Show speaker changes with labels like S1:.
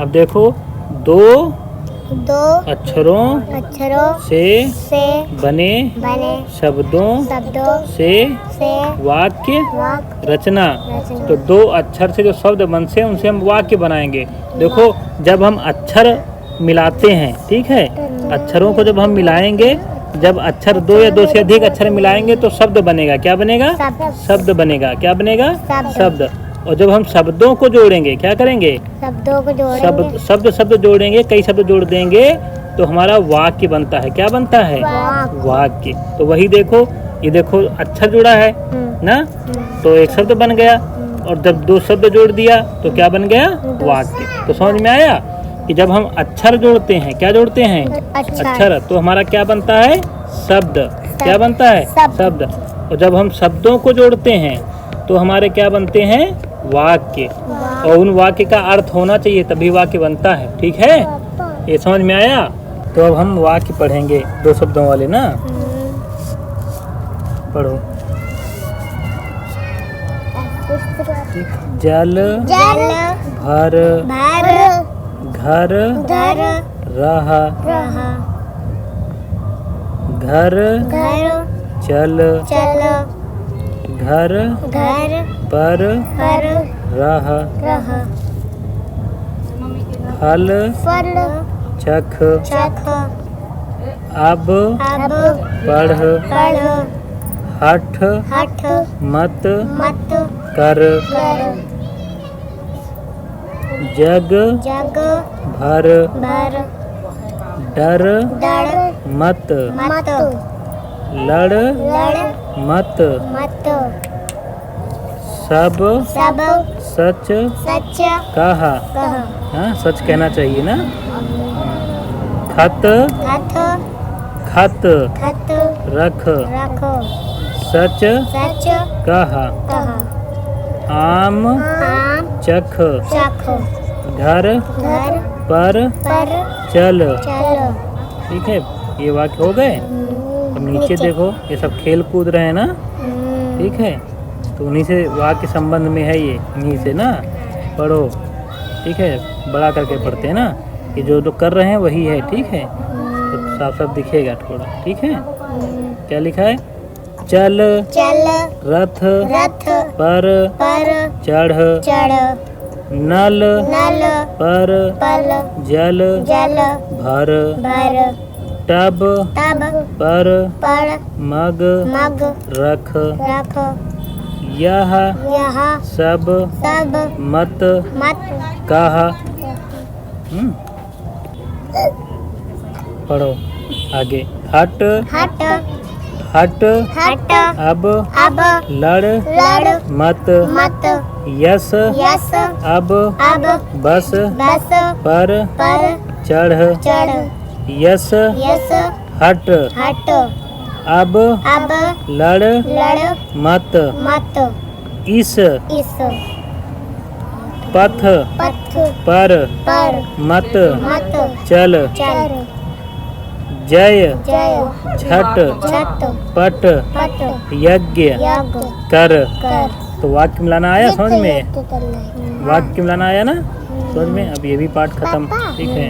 S1: अब देखो दो अक्षरों से बने शब्दों से वाक्य रचना। तो दो अक्षर से जो शब्द बनते हैं उनसे हम वाक्य बनाएंगे। देखो जब हम अक्षर मिलाते हैं, ठीक है, अक्षरों को जब हम मिलाएंगे, जब अक्षर दो या दो से अधिक अक्षर मिलाएंगे तो शब्द बनेगा। क्या बनेगा? शब्द बनेगा। क्या बनेगा? शब्द। और जब हम शब्दों को जोड़ेंगे, क्या करेंगे?
S2: शब्दों को जोड़ेंगे।
S1: शब्द जोड़ेंगे, कई शब्द जोड़ देंगे तो हमारा वाक्य बनता है। क्या बनता है? वाक्य। तो वही देखो, ये देखो अक्षर जुड़ा है ना, तो एक शब्द बन गया। और जब दो शब्द जोड़ दिया तो क्या बन गया? वाक्य। तो समझ में आया कि जब हम अक्षर जोड़ते हैं, क्या जोड़ते हैं? अक्षर, तो हमारा क्या बनता है? शब्द। क्या बनता है? शब्द। और जब हम शब्दों को जोड़ते हैं तो हमारे क्या बनते हैं? वाक्य। और उन वाक्य का अर्थ होना चाहिए तभी वाक्य बनता है। ठीक है, ये समझ में आया? तो अब हम वाक्य पढ़ेंगे, दो शब्दों वाले ना। पढ़ो। जल भर घर रहा, घर चल घर पर रहा, फल चख अब पढ़, हठ मत कर, जग भर डर मत, लड़ मत, सब सच कहा। हाँ, सच कहना चाहिए ना। खत रख, सच कहा। आम चख, घर पर चल। ठीक है, ये वाक्य हो गए। अब नीचे देखो, ये सब खेल कूद रहे हैं ना, ठीक है, तो उन्हीं से वाक्य संबंध में है ये, इन्हीं से ना पढ़ो। ठीक है, बड़ा करके पढ़ते हैं ना, कि जो कर रहे हैं वही है। ठीक है, तो साफ साफ दिखेगा थोड़ा। ठीक है, क्या लिखा है? चल रथ पर चढ़, नल पर जल भर, टब पर मग रख, यह सब मत कहा। पढ़ो आगे। हट अब लड़ मत, यस अब बस पर चढ़, यस हट अब लड़ मत, इस पथ पर मत चल, जय झट पट यज्ञ कर। तो वाक्य मिलाना आया समझ में? वाक्य मिलाना आया ना समझ में? अब ये भी पाठ खत्म। ठीक है।